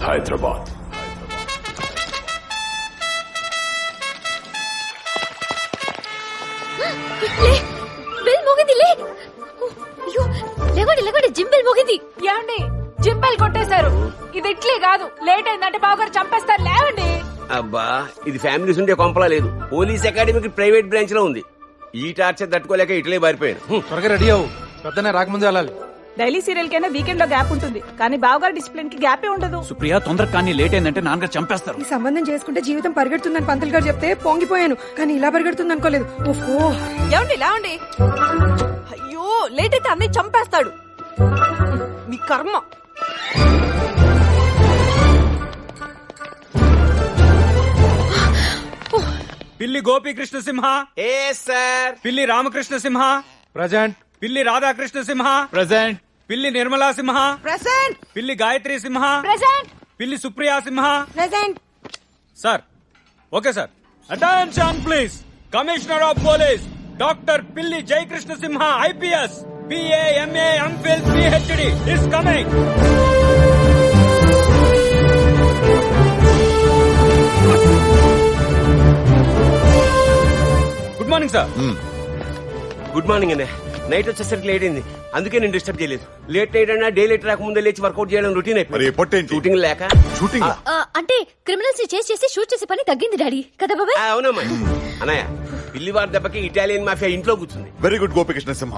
హైదరాబాద్. లేవండి gym bell మోగింది. ఏమండి జిమ్ బెల్ కొట్టేశారు. ఇది ఇట్లే కాదు, లేట్ అయిందంటే బావగారు చంపేస్తారు. లేవండి. అబ్బా ఇది ఫ్యామిలీస్ ఉండే కొంపలా లేదు. పోలీస్ అకాడమీకి ప్రైవేట్ బ్రాంచ్ లో ఉంది. ఈ టార్చర్ తట్టుకోలేక ఇట్లే బారిపోయాను. త్వరగా రెడీ అవ్వు, పొద్దున్నే రాకముందే వెళ్ళాలి. డైలీ సీరియల్ కైనా వీకెండ్ లో గ్యాప్ ఉంటుంది, కానీ బావగారు డిసిప్లిన్ కి గ్యాపే ఉండదు. సుప్రియ తొందర కానీ లేట్ అయిందంటే నాన్నగారు చంపేస్తారు. ఈ సంబంధం చేసుకుంటే జీవితం పరిగెడుతుందని పంతులు గారు చెప్తే పొంగిపోయాను, కానీ ఇలా పరిగెడుతుంది అనుకోలేదు. ఓహో ఏమండి లేవండి. అయ్యో లేట్ అయితే అన్నయ్య చంపేస్తాడు. మీ కర్మ. పిల్లి గోపీకృష్ణ సింహ. ఏ సార్. పిల్లి రామకృష్ణ సింహ. ప్రజెంట్. పిల్లి రాధాకృష్ణ సింహ. ప్రెసెంట్. పిల్లి నిర్మలా సింహ. ప్రెసెంట్. పిల్లి Gayatri Simha. Present. Pilli Supriya Simha. Present. Sir okay sir. Attention please. Commissioner of police doctor Pilli Jayakrishna Simha IPS BA MA MPhil PhD is coming. Good morning sir. Good morning అండి. నైట్ వచ్చేసరికి లేట్ అయింది, అందుకే నేను డిస్టర్బ్ చేయలేదు. లేట్ నైట్ అయినా డే లేట్ రాకముందే లేచి వర్కౌట్ చేయడం రొటీన్ అయిపోయింది. షూటింగ్ లేక. షూటింగ్ అంటే క్రిమినల్స్ ని చేసి షూట్ చేసే పని తగ్గింది డాడీ కదా బాబాయ్. అవునమ్మా. అన్నయ్య పిల్లివారి దెబ్బకి ఇటాలియన్ మాఫియా ఇంట్లో కూర్చుంది. వెరీ గుడ్ గోపికృష్ణ సింహ.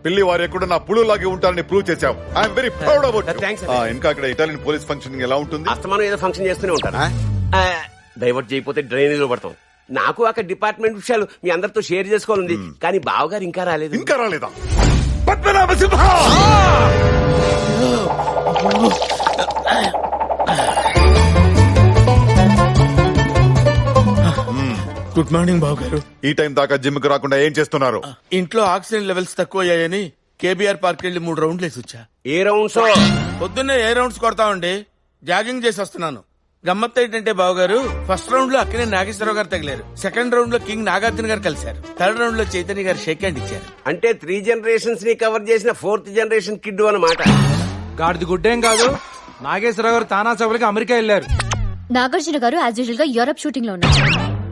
పిల్లి వారు ఎక్కడ నా పులులాగే ఉంటారని ప్రూవ్ చేశావు. I'm very proud about. Thanks. ఇంకా అక్కడ ఇటాలియన్ పోలీస్ ఫంక్షన్ ఎలా ఉంటుంది? అస్తమానం ఏదో ఫంక్షన్ చేస్తూనే ఉంటారు. డైవర్ట్ చేయకపోతే డ్రైనేజ్ లో పడతాం. నాకు అక్కడ డిపార్ట్మెంట్ విషయాలు మీ అందరితో షేర్ చేసుకోవాలంది, కానీ బావగారు ఇంకా రాలేదు. ఇంకా రాలేదా? పద్మనాభ సింహ. గుడ్ మార్నింగ్ బాబు గారు. ఈ టైం దాకా జిమ్ కు రాకుండా ఏం చేస్తున్నారు? ఇంట్లో ఆక్సిజన్ లెవెల్స్ తక్కువ అయ్యాయని కేబీఆర్ పార్క్ వెళ్లి 3 రౌండ్లు వేసి వచ్చా. ఏ రౌండ్స్? పొద్దున్నే ఏ రౌండ్స్ కొడతామండి, జాగింగ్ చేసి వస్తున్నాను. గమ్మత్ ఏంటంటే బావగారు, ఫస్ట్ రౌండ్ లో అక్కడే నాగేశ్వరరావు గారు తగిలారు, సెకండ్ రౌండ్ లో కింగ్ నాగార్జున గారు కలిశారు, థర్డ్ రౌండ్ లో చైతన్య గారు షేక్ హ్యాండ్ ఇచ్చారు. అంటే 3 జనరేషన్స్ ని కవర్ చేసిన 4th జనరేషన్ కిడ్ అన్నమాట. గాడిది గుడ్డేం కాదు, నాగేశ్వరరావు గారు తానా సభలకి అమెరికా వెళ్లారు. నాగార్జున గారు యాజ్ యూజువల్ గా యూరప్ షూటింగ్ లో ఉన్నారు.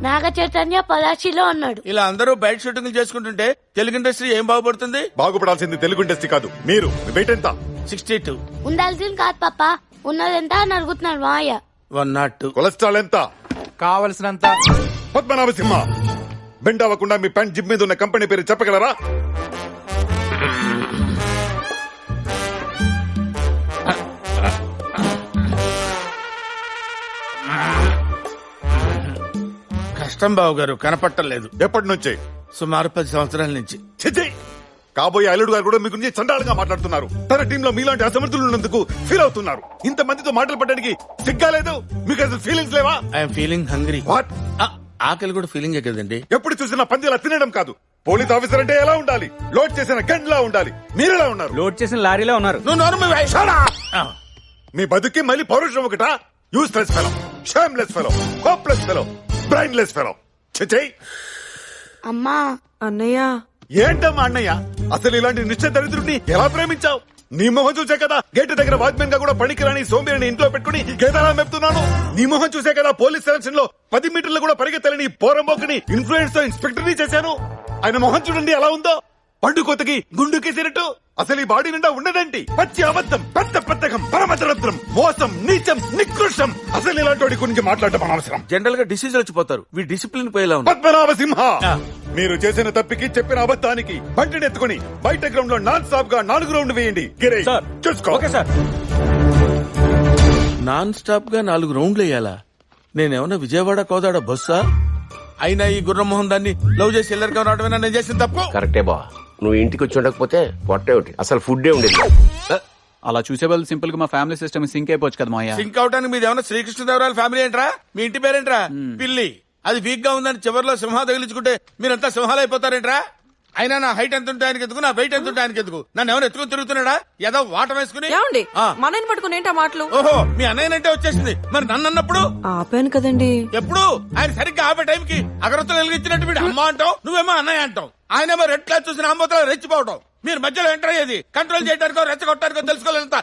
నాగ చైతన్య పలాచిలో ఉన్నాడు. ఇలా అందరూ బయట షూటింగ్ చేసుకుంటుంటే తెలుగు ఇండస్ట్రీ ఏం బాగుపడుతుంది? బాగుపడాల్సింది తెలుగు ఇండస్ట్రీ కాదు, మీరు. మీ వెయిట్ ఎంత? 62. ఉండాల్సింది కాదు పాప, ఉన్నదెంత అని అడుగుతున్నాడు మాయ. 102. కొలెస్ట్రాల్ ఎంత? కావలసినంత. పద్మనాభ సింహ, బెండ్ అవ్వకుండా మీ ప్యాంట్ జిప్ మీద ఉన్న కంపెనీ పేరు చెప్పగలరా? కష్టం బావు గారు, కనపట్టలేదు. ఎప్పటి నుంచి? సుమారు 10 సంవత్సరాల నుంచి. చిచ్చి, కాబోయే అల్లుడు గారు కూడా మీ గురించి చండాలంగా మాట్లాడుతున్నారు. తన టీంలో మీలాంటి అసమర్థులు ఉన్నందుకు ఫీల్ అవుతున్నారు. ఇంత మందితో మాటలు పడడానికి సిగ్గాలేదు? మీకు అసలు ఫీలింగ్స్ లేవా? I'm feeling hungry. వాట్? ఆకలి కూడా ఫీలింగే కదండి. ఎప్పుడు చూసినా పందిలా తినడం కాదు. పోలీస్ ఆఫీసర్ అంటే ఎలా ఉండాలి? లోడ్ చేసిన గన్లా ఉండాలి. మీరెలా ఉన్నారు? లోడ్ చేసిన లారీలో ఉన్నారు. నువ్వు నార్మల్. మీ బతుకి మళ్ళీ పౌరుషం ఒకటా? Useless fellow, shameless fellow, hopeless fellow, brainless fellow. చిచ్చై. అమ్మా అన్నయ్య. ఏంటమ్మా అన్నయ్య? అసలు ఇలాంటి నిశ్చయ దరిద్రుడిని ఎలా ప్రేమించావు? నీ మొహం చూసే కదా గేట్ దగ్గర వాచ్మెన్ గా కూడా పనికిరాని సోంబేరిని ఇంట్లో పెట్టుకుని గేదాలా మెప్తున్నాను. నీ మొహం చూసే కదా పోలీస్ సెలక్షన్ లో 10 మీటర్లు కూడా పరిగెత్తలేని పోరంబోకుని ఇన్ఫ్లుయెన్స్ తో ఇన్స్పెక్టర్ ని చేశాను. ఆయన మొహం చూడండి ఎలా ఉందో, పండు కొత్తకి గుండుకేసినట్టు. అసలు ఈ బాడీ నిండా ఉన్నదండి పచ్చి అబద్ధం, పెద్ద పెద్దకం, పరమదరిద్రం, మోసం, నీచం, నికృష్టం. అసలు ఇలాంటి వాడి గురించి మాట్లాడటం అనవసరం. జనరల్ గా డిసీజ్ వచ్చిపోతారు, వీ డిసిప్లిన్ పోయేలా ఉంది. పద్మనాభ సింహ, మీరు చేసిన తప్పికి చెప్పిన అబద్ధానికి బండిని ఎత్తుకుని బయట గ్రౌండ్ లో నాన్ స్టాప్ గా 4 రౌండ్ వేయండి. గిరే చూసుకో. Okay sir. నాన్ స్టాప్ గా 4 రౌండ్లు వేయాలా? నేనేమన్నా విజయవాడ కోదాడ బస్సా? అయినా ఈ గుర్రమోహన్ దాన్ని లవ్ చేసి ఎల్లరికం రావడమేనా నేను చేసిన తప్పు? కరెక్టే బా, నువ్వు ఇంటికి వచ్చి ఉండకపోతే పొట్టే ఒకటి అసలు ఫుడ్ ఉండేది. అలా చూసే వాళ్ళు సింపుల్ గా మా ఫ్యామిలీ సిస్టమ్ సింక్ అయిపోవచ్చు కదా మాయా. సింక్ అవడానికి మీది ఏమన్నా శ్రీకృష్ణదేవరాయల ఫ్యామిలీ ఏంట్రా? మీ ఇంటి పేరేంట్రా? పిల్లి. అది వీక్ గా ఉందని చివరిలో సింహ తగిలించుకుంటే మీరంతా సింహాలు అయిపోతారేంట్రా? అయినా నా హైట్ ఎంత ఉంటే ఆయనకి ఎందుకు, నా వెయిట్ ఎంత ఉంటే ఆయనకి ఎందుకు? నన్ను ఎవరు ఎత్తుకుని తిరుగుతున్నాడా? ఏదో వాటం వేసుకుని. ఏమండి మనని పట్టుకుని ఏంటా మాటలు? ఓహో, మీ అన్నయ్యనంటే వచ్చేసింది. మరి నన్ను అన్నప్పుడు ఆపాను కదండి. ఎప్పుడు? ఆయన సరిగ్గా ఆపే టైంకి అగరత్తులు వెలిగించినట్టు వీడు అమ్మ అంటావు, నువ్వేమో అన్నయ్య అంటావు. ఆయన మరి రెడ్ క్లాస్ చూసిన అమ్మతో రెచ్చిపోవటం. మీరు మధ్యలో ఎంటర్ అయ్యేది కంట్రోల్ చేయడానికో రెచ్చగొట్టడానికో తెలుసుకోలేంత.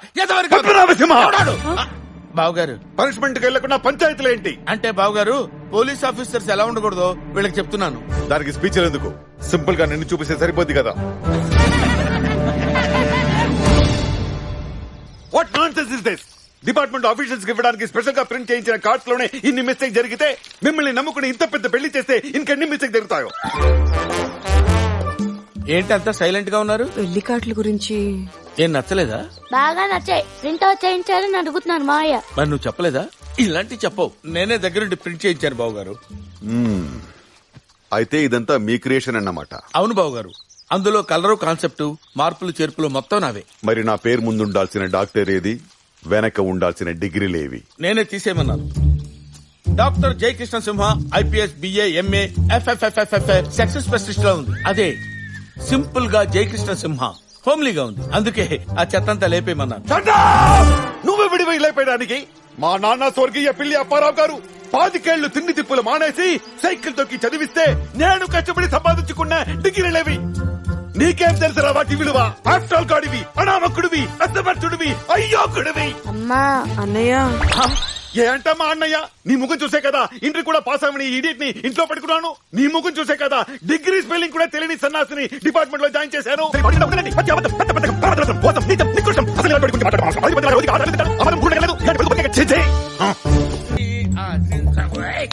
బావగారు పనిష్మెంట్ కి వెళ్లకుండా పంచాయతీలు ఏంటి? అంటే బావగారు పోలీస్ ఆఫీసర్స్ ఎలా ఉండకూడదో వీళ్ళకి చెప్తున్నాను. దానికి స్పీచ్ ఎందుకు? సింపుల్ గా నిన్ను చూపిస్తే సరిపోద్ది కదా. What nonsense is this? Department officials కి ఇవ్వడానికి స్పెషల్ గా ప్రింట్ చేయించిన కార్డ్స్ లోనే ఇన్ని మిస్టేక్ జరిగితే మిమ్మల్ని నమ్ముకుని ఇంత పెద్ద పెళ్లి చేస్తే ఇంకెన్ని మిస్టేక్ జరుగుతాయో. ఏంటి అంతా సైలెంట్ గా ఉన్నారు? పెళ్లి కార్డుల గురించి ఏం నచ్చలేదా? బాగా నచ్చాయి. ప్రింట్ అవుట్ చేయించాలని అడుగుతున్నాను మావయ్య. మరి నువ్వు చెప్పలేదా? ఇలాంటివి చెప్పవు. నేనే దగ్గరుండి ప్రింట్ చేయించాను బావగారు. అయితే ఇదంతా మీ క్రియేషన్ అన్నమాట. అవును బావగారు, అందులో కలరు కాన్సెప్ట్ మార్పులు చేర్పులు మొత్తం నావే. మరి నా పేరు ముందు ఉండాల్సిన డాక్టర్ ఏది, వెనక ఉండాల్సిన డిగ్రీలేవి? నేనే తీసేయమన్నాను. Doctor Jayakrishna Simha IPS BA MA ఎఫ్ఎఫ్ఎఫ్ఎఫ్ సెక్స్ స్పెషలిస్ట్ లా ఉంది. అదే సింపుల్ గా జయకృష్ణ సింహ హోమ్లీగా ఉంది. అందుకే ఆ చెత్తంతా లేపేయమన్నాను. నువ్వు విడివై లేపేయడానికి మా నాన్న స్వర్గీయ పిల్లి అప్పారావు గారు 5 తిండి తిప్పులు మానేసి సైకిల్ తొక్కి చదివిస్తే నేను కష్టపడి సంపాదించుకున్న డిగ్రీలేవి. నీకేం తెలుసురా వాటి విలువ? ఆఫ్టర్ ఆల్ గాడివి, అనామకుడివి, అసమర్థుడివి, అయ్యోకుడివి. అమ్మా అన్నయ్య ఏ అంటమ్మా అన్నయ్య? నీ ముఖం చూసే కదా ఇంటర్ కూడా పాస్ అవని ఇడియట్ ని ఇంట్లో పెట్టుకున్నాను. నీ ముఖం చూసే కదా డిగ్రీ స్పెల్లింగ్ కూడా తెలియని సన్నాసిని డిపార్ట్మెంట్ లో జాయిన్ చేశాను.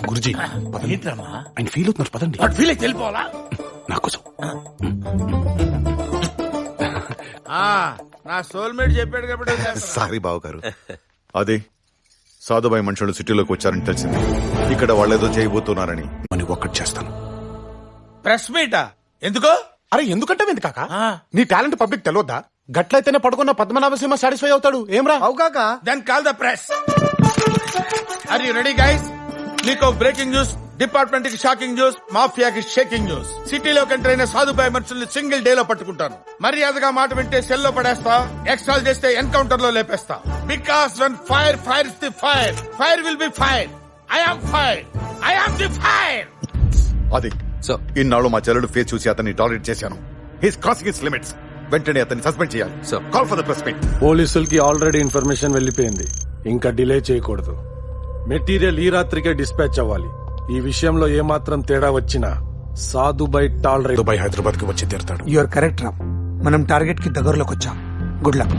గురుజీ ఏంట్రమ్మా ఆయన ఫీల్ అవుతున్నారు, పదండి. ఫీల్ అయితే వెళ్ళిపోవాలా? నా కోసం నా సోల్మేట్ చెప్పాడు కాబట్టి. సారీ బావ గారు. అదే సాధుబాయి మనుషులు సిటీలోకి వచ్చారని తెలిసింది. ఇక్కడ వాళ్ళేదో చేయబోతున్నారని అని ఒక్కటి చేస్తాను. ప్రెస్ మీటా? ఎందుకో? అరే ఎందుకంటే ఎందుకు కాక? నీ టాలెంట్ పబ్లిక్ తెలియద్దా? గట్లయితేనే పడుకున్న పద్మనాభసింహ సాటిస్ఫై అవుతాడు. ఏమ్రా? అవుకాక then call the press. Are you ready guys? మీకు బ్రేకింగ్ న్యూస్, డిపార్ట్మెంట్ కి షాకింగ్ న్యూస్, మాఫియాకి షేకింగ్ న్యూస్. సిటీలోకి ఎంటర్ అయిన సాధుబాయి మనుషుల్ని సింగిల్ డే లో పట్టుకుంటాను. మర్యాదగా మాట వింటే సెల్లో పడేస్తా, ఎక్స్ట్రాల్ చేస్తే ఎన్కౌంటర్ లో లేపేస్తా. Because when fire fire is the fire, fire will be fire. I am fire, I am the fire. అది ఇన్నాళ్ళు మా చెల్లెడు ఫేస్ చూసి అతన్ని టాలరేట్ చేశాను. He's crossing his limits. వెంటనే అతన్ని సస్పెండ్ చేయాలి. Call for the press meet. పోలీసులకి ఆల్రెడీ ఇన్ఫర్మేషన్ వెళ్లిపోయింది. ఇంకా డిలే చేయకూడదు. మెటీరియల్ ఈ రాత్రికే డిస్పాచ్ అవ్వాలి. ఈ విషయంలో ఏమాత్రం తేడా వచ్చినా సాధుబాయి టాలరేట్ దుబాయ్ హైదరాబాద్ కి వచ్చి తీరుతాడు. You're correct Ram. మనం టార్గెట్ కి దగ్గరలోకి వచ్చాం. Good luck.